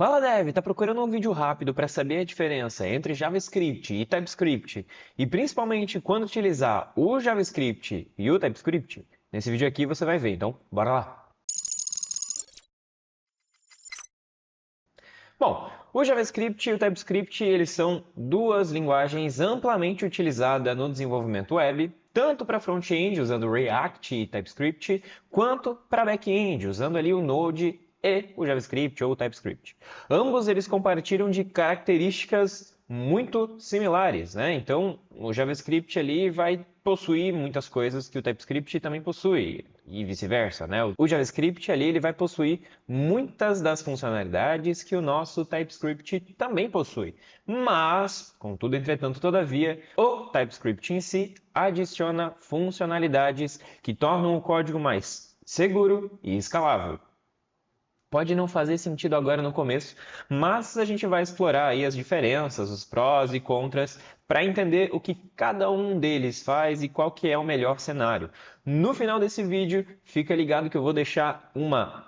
Fala Dev, tá procurando um vídeo rápido para saber a diferença entre JavaScript e TypeScript e principalmente quando utilizar o JavaScript e o TypeScript? Nesse vídeo aqui você vai ver, então bora lá! Bom, o JavaScript e o TypeScript eles são duas linguagens amplamente utilizadas no desenvolvimento web, tanto para front-end usando React e TypeScript, quanto para back-end usando ali o Node e o JavaScript ou o TypeScript. Ambos eles compartilham de características muito similares, né? Então, o JavaScript ali vai possuir muitas coisas que o TypeScript também possui e vice-versa, né? O JavaScript ali ele vai possuir muitas das funcionalidades que o nosso TypeScript também possui. Mas, contudo, entretanto, todavia, o TypeScript em si adiciona funcionalidades que tornam o código mais seguro e escalável. Pode não fazer sentido agora no começo, mas a gente vai explorar aí as diferenças, os prós e contras, para entender o que cada um deles faz e qual que é o melhor cenário. No final desse vídeo, fica ligado que eu vou deixar uma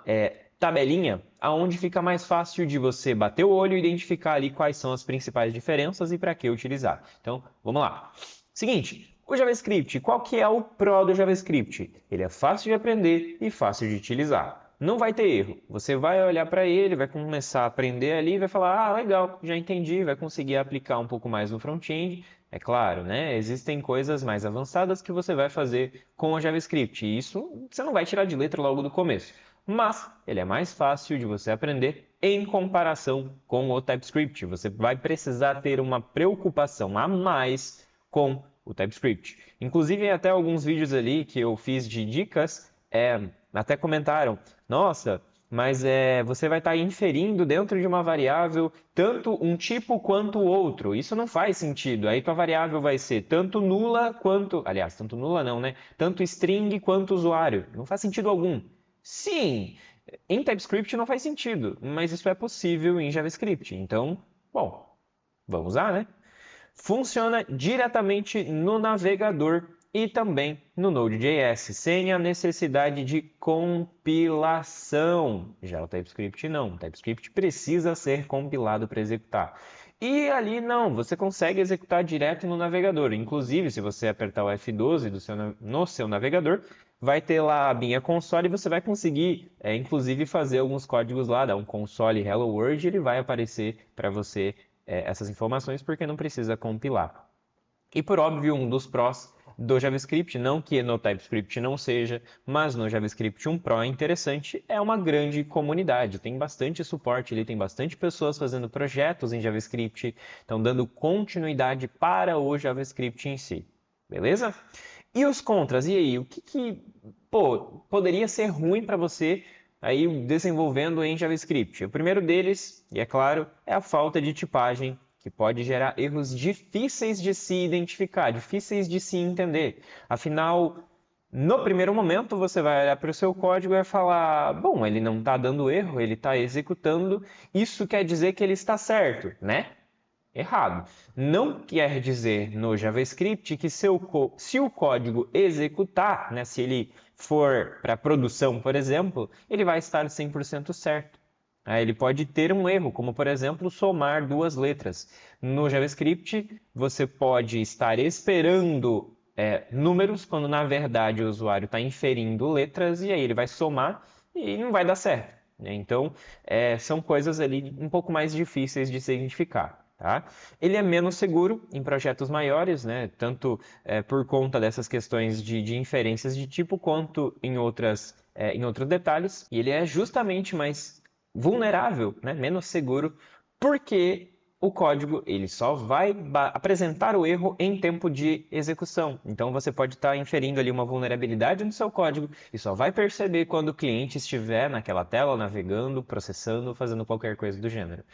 tabelinha onde fica mais fácil de você bater o olho e identificar ali quais são as principais diferenças e para que utilizar. Então, vamos lá. Seguinte, o JavaScript, qual que é o pró do JavaScript? Ele é fácil de aprender e fácil de utilizar. Não vai ter erro. Você vai olhar para ele, vai começar a aprender ali e vai falar, ah, legal, já entendi, vai conseguir aplicar um pouco mais no front-end. É claro, né? Existem coisas mais avançadas que você vai fazer com o JavaScript. E isso você não vai tirar de letra logo do começo. Mas ele é mais fácil de você aprender em comparação com o TypeScript. Você vai precisar ter uma preocupação a mais com o TypeScript. Inclusive, até alguns vídeos ali que eu fiz de dicas, até comentaram, nossa, mas você vai estar inferindo dentro de uma variável tanto um tipo quanto o outro. Isso não faz sentido. Aí tua variável vai ser tanto nula quanto... Aliás, tanto nula não, né? Tanto string quanto usuário. Não faz sentido algum. Sim, em TypeScript não faz sentido, mas isso é possível em JavaScript. Então, bom, vamos usar, né? Funciona diretamente no navegador e também no Node.js, sem a necessidade de compilação. Já o TypeScript não. O TypeScript precisa ser compilado para executar. E ali não, você consegue executar direto no navegador. Inclusive, se você apertar o F12 no seu navegador, vai ter lá a abinha console e você vai conseguir, inclusive, fazer alguns códigos lá, dar um console Hello World e ele vai aparecer para você essas informações porque não precisa compilar. E por óbvio, um dos prós do JavaScript, não que no TypeScript não seja, mas no JavaScript um pró interessante é uma grande comunidade. Tem bastante suporte ali, tem bastante pessoas fazendo projetos em JavaScript, estão dando continuidade para o JavaScript em si. Beleza? E os contras? E aí, o que poderia ser ruim para você aí desenvolvendo em JavaScript? O primeiro deles, e é claro, é a falta de tipagem, que pode gerar erros difíceis de se identificar, difíceis de se entender. Afinal, no primeiro momento, você vai olhar para o seu código e vai falar, bom, ele não está dando erro, ele está executando, isso quer dizer que ele está certo, né? Errado. Não quer dizer no JavaScript que se o código executar, né, se ele for para produção, por exemplo, ele vai estar 100% certo. Ele pode ter um erro, como por exemplo, somar duas letras. No JavaScript, você pode estar esperando números, quando na verdade o usuário está inferindo letras, e aí ele vai somar e não vai dar certo. Né? Então, são coisas ali um pouco mais difíceis de se identificar. Tá? Ele é menos seguro em projetos maiores, né? Tanto por conta dessas questões de inferências de tipo, quanto em outros detalhes. E ele é justamente mais vulnerável, né? Menos seguro, porque o código ele só vai apresentar o erro em tempo de execução. Então você pode estar inferindo ali uma vulnerabilidade no seu código e só vai perceber quando o cliente estiver naquela tela, navegando, processando, fazendo qualquer coisa do gênero.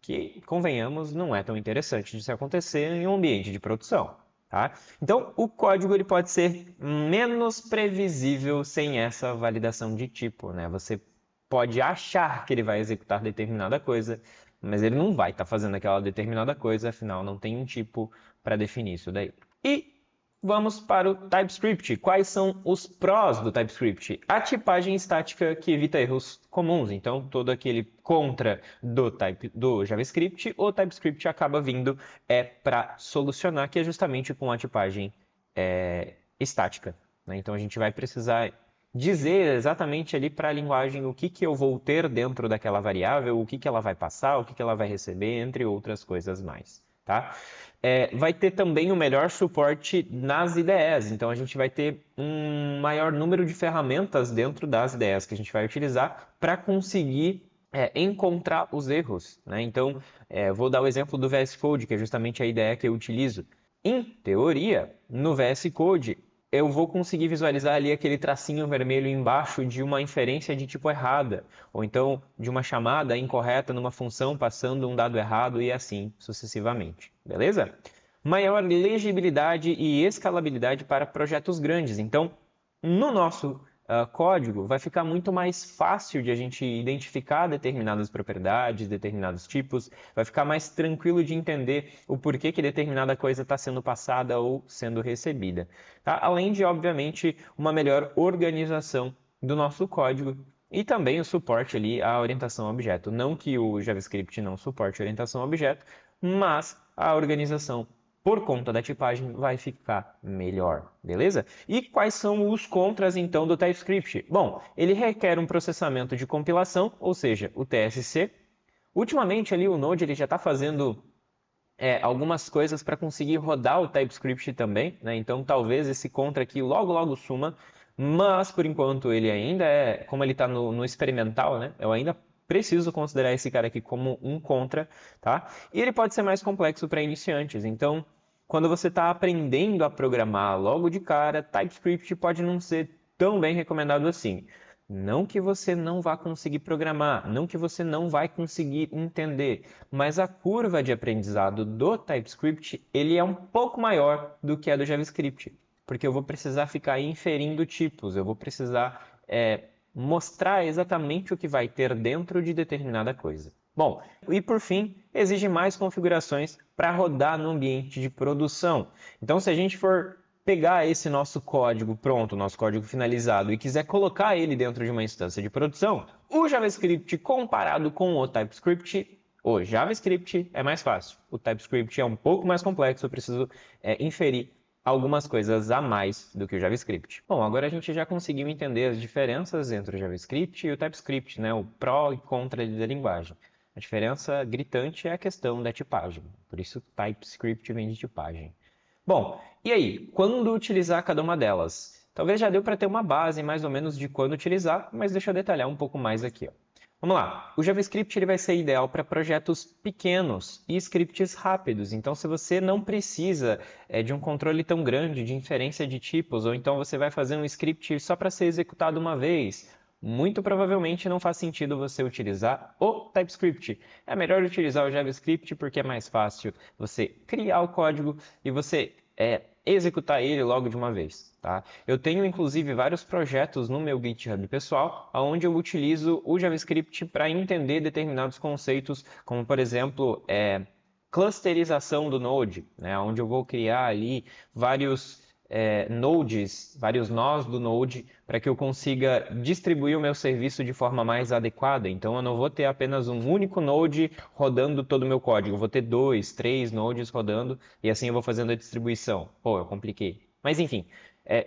Que, convenhamos, não é tão interessante de se acontecer em um ambiente de produção. Tá? Então, o código ele pode ser menos previsível sem essa validação de tipo. Né? Você pode achar que ele vai executar determinada coisa, mas ele não vai estar fazendo aquela determinada coisa, afinal não tem um tipo para definir isso daí. E vamos para o TypeScript. Quais são os prós do TypeScript? A tipagem estática que evita erros comuns. Então, todo aquele contra do JavaScript, o TypeScript acaba vindo para solucionar, que é justamente com a tipagem estática, né? Então, a gente vai precisar dizer exatamente ali para a linguagem o que eu vou ter dentro daquela variável, o que ela vai passar, o que ela vai receber, entre outras coisas mais, tá? Vai ter também o melhor suporte nas IDEs, então a gente vai ter um maior número de ferramentas dentro das IDEs que a gente vai utilizar para conseguir encontrar os erros, né? Então, vou dar o exemplo do VS Code, que é justamente a IDE que eu utilizo. Em teoria, no VS Code, eu vou conseguir visualizar ali aquele tracinho vermelho embaixo de uma inferência de tipo errada, ou então de uma chamada incorreta numa função passando um dado errado e assim sucessivamente, beleza? Maior legibilidade e escalabilidade para projetos grandes. Então, no nosso código, vai ficar muito mais fácil de a gente identificar determinadas propriedades, determinados tipos, vai ficar mais tranquilo de entender o porquê que determinada coisa está sendo passada ou sendo recebida. Tá? Além de, obviamente, uma melhor organização do nosso código e também o suporte ali à orientação a objeto. Não que o JavaScript não suporte orientação a objeto, mas a organização por conta da tipagem vai ficar melhor, beleza? E quais são os contras, então, do TypeScript? Bom, ele requer um processamento de compilação, ou seja, o TSC. Ultimamente, ali, o Node ele já está fazendo algumas coisas para conseguir rodar o TypeScript também, né? Então, talvez esse contra aqui logo suma, mas, por enquanto, ele ainda como ele está no experimental, né? Eu ainda preciso considerar esse cara aqui como um contra, tá? E ele pode ser mais complexo para iniciantes. Então, quando você está aprendendo a programar logo de cara, TypeScript pode não ser tão bem recomendado assim. Não que você não vá conseguir programar, não que você não vai conseguir entender, mas a curva de aprendizado do TypeScript ele é um pouco maior do que a do JavaScript, porque eu vou precisar ficar inferindo tipos, eu vou precisar mostrar exatamente o que vai ter dentro de determinada coisa. Bom, e por fim, exige mais configurações para rodar no ambiente de produção. Então, se a gente for pegar esse nosso código pronto, nosso código finalizado, e quiser colocar ele dentro de uma instância de produção, o JavaScript comparado com o TypeScript, o JavaScript é mais fácil. O TypeScript é um pouco mais complexo, eu preciso inferir algumas coisas a mais do que o JavaScript. Bom, agora a gente já conseguiu entender as diferenças entre o JavaScript e o TypeScript, né? O pró e contra da linguagem. A diferença gritante é a questão da tipagem, por isso TypeScript vem de tipagem. Bom, e aí, quando utilizar cada uma delas? Talvez já deu para ter uma base mais ou menos de quando utilizar, mas deixa eu detalhar um pouco mais aqui, ó. Vamos lá, o JavaScript ele vai ser ideal para projetos pequenos e scripts rápidos. Então, se você não precisa de um controle tão grande de inferência de tipos, ou então você vai fazer um script só para ser executado uma vez, muito provavelmente não faz sentido você utilizar o TypeScript. É melhor utilizar o JavaScript porque é mais fácil você criar o código e você executar ele logo de uma vez, tá? Eu tenho inclusive vários projetos no meu GitHub pessoal, onde eu utilizo o JavaScript para entender determinados conceitos, como por exemplo, clusterização do Node, né? Onde eu vou criar ali vários nodes, vários nós do Node, para que eu consiga distribuir o meu serviço de forma mais adequada. Então, eu não vou ter apenas um único Node rodando todo o meu código. Eu vou ter 2, 3 nodes rodando e assim eu vou fazendo a distribuição. Pô, eu compliquei. Mas, enfim,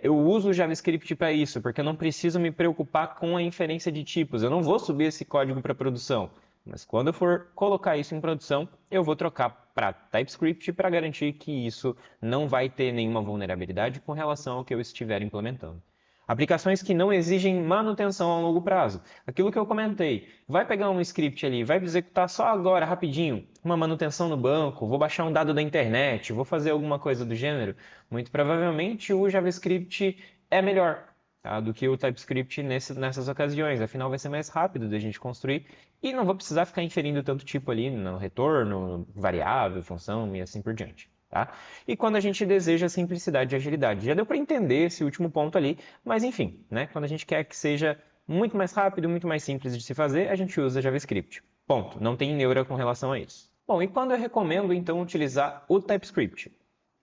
eu uso o JavaScript para isso, porque eu não preciso me preocupar com a inferência de tipos. Eu não vou subir esse código para produção. Mas quando eu for colocar isso em produção, eu vou trocar para TypeScript para garantir que isso não vai ter nenhuma vulnerabilidade com relação ao que eu estiver implementando. Aplicações que não exigem manutenção a longo prazo. Aquilo que eu comentei, vai pegar um script ali, vai executar só agora, rapidinho, uma manutenção no banco, vou baixar um dado da internet, vou fazer alguma coisa do gênero. Muito provavelmente o JavaScript é melhor, tá, do que o TypeScript nessas ocasiões. Afinal, vai ser mais rápido da gente construir e não vou precisar ficar inferindo tanto tipo ali no retorno, variável, função e assim por diante. Tá? E quando a gente deseja simplicidade e agilidade. Já deu para entender esse último ponto ali, mas enfim, né? Quando a gente quer que seja muito mais rápido, muito mais simples de se fazer, a gente usa JavaScript. Ponto. Não tem neura com relação a isso. Bom, e quando eu recomendo então utilizar o TypeScript?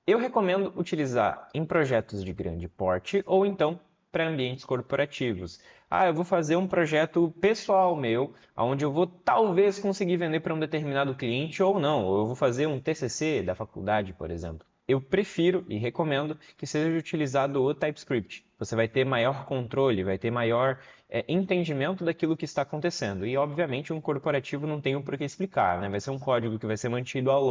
Eu recomendo utilizar em projetos de grande porte ou então para ambientes corporativos. Ah, eu vou fazer um projeto pessoal meu, onde eu vou talvez conseguir vender para um determinado cliente ou não, ou eu vou fazer um TCC da faculdade, por exemplo. Eu prefiro e recomendo que seja utilizado o TypeScript. Você vai ter maior controle, vai ter maior entendimento daquilo que está acontecendo. E, obviamente, um corporativo não tem por que explicar, né? Vai ser um código que vai ser mantido ao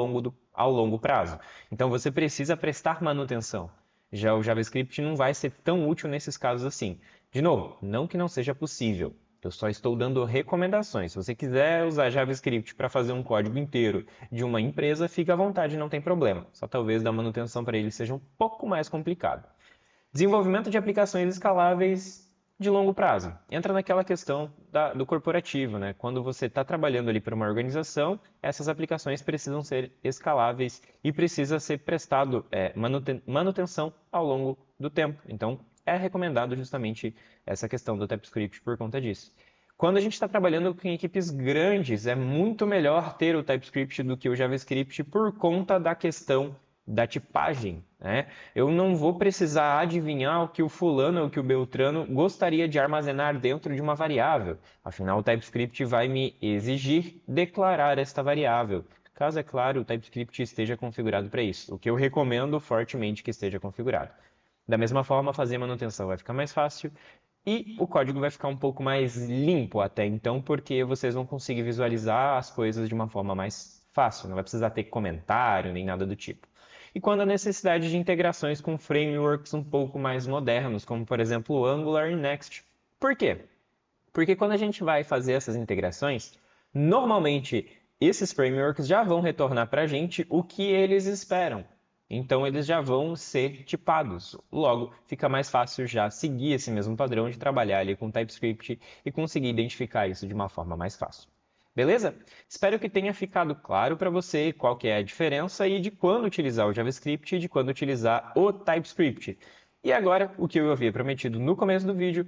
longo prazo. Então, você precisa prestar manutenção. Já o JavaScript não vai ser tão útil nesses casos assim. De novo, não que não seja possível. Eu só estou dando recomendações. Se você quiser usar JavaScript para fazer um código inteiro de uma empresa, fica à vontade, não tem problema. Só talvez dar manutenção para ele seja um pouco mais complicado. Desenvolvimento de aplicações escaláveis de longo prazo. Entra naquela questão do corporativo, né? Quando você está trabalhando ali para uma organização, essas aplicações precisam ser escaláveis e precisa ser prestado manutenção ao longo do tempo. Então, é recomendado justamente essa questão do TypeScript por conta disso. Quando a gente está trabalhando com equipes grandes, é muito melhor ter o TypeScript do que o JavaScript por conta da questão da tipagem, né? Eu não vou precisar adivinhar o que o fulano ou o que o Beltrano gostaria de armazenar dentro de uma variável. Afinal, o TypeScript vai me exigir declarar esta variável. Caso, é claro, o TypeScript esteja configurado para isso, o que eu recomendo fortemente que esteja configurado. Da mesma forma, fazer manutenção vai ficar mais fácil e o código vai ficar um pouco mais limpo até então, porque vocês vão conseguir visualizar as coisas de uma forma mais fácil, não vai precisar ter comentário nem nada do tipo. E quando a necessidade de integrações com frameworks um pouco mais modernos, como por exemplo o Angular e Next. Por quê? Porque quando a gente vai fazer essas integrações, normalmente esses frameworks já vão retornar para a gente o que eles esperam. Então eles já vão ser tipados. Logo, fica mais fácil já seguir esse mesmo padrão de trabalhar ali com TypeScript e conseguir identificar isso de uma forma mais fácil. Beleza? Espero que tenha ficado claro para você qual que é a diferença e de quando utilizar o JavaScript e de quando utilizar o TypeScript. E agora, o que eu havia prometido no começo do vídeo,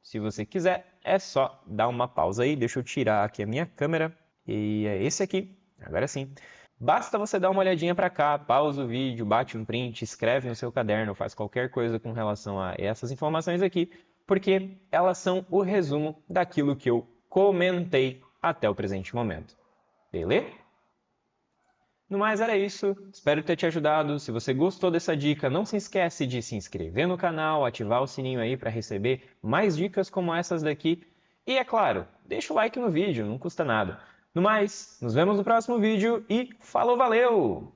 se você quiser, é só dar uma pausa aí. Deixa eu tirar aqui a minha câmera. E é esse aqui. Agora sim. Basta você dar uma olhadinha para cá, pausa o vídeo, bate um print, escreve no seu caderno, faz qualquer coisa com relação a essas informações aqui, porque elas são o resumo daquilo que eu comentei até o presente momento. Beleza? No mais era isso, espero ter te ajudado. Se você gostou dessa dica, não se esquece de se inscrever no canal, ativar o sininho aí para receber mais dicas como essas daqui. E é claro, deixa o like no vídeo, não custa nada. No mais, nos vemos no próximo vídeo e falou, valeu!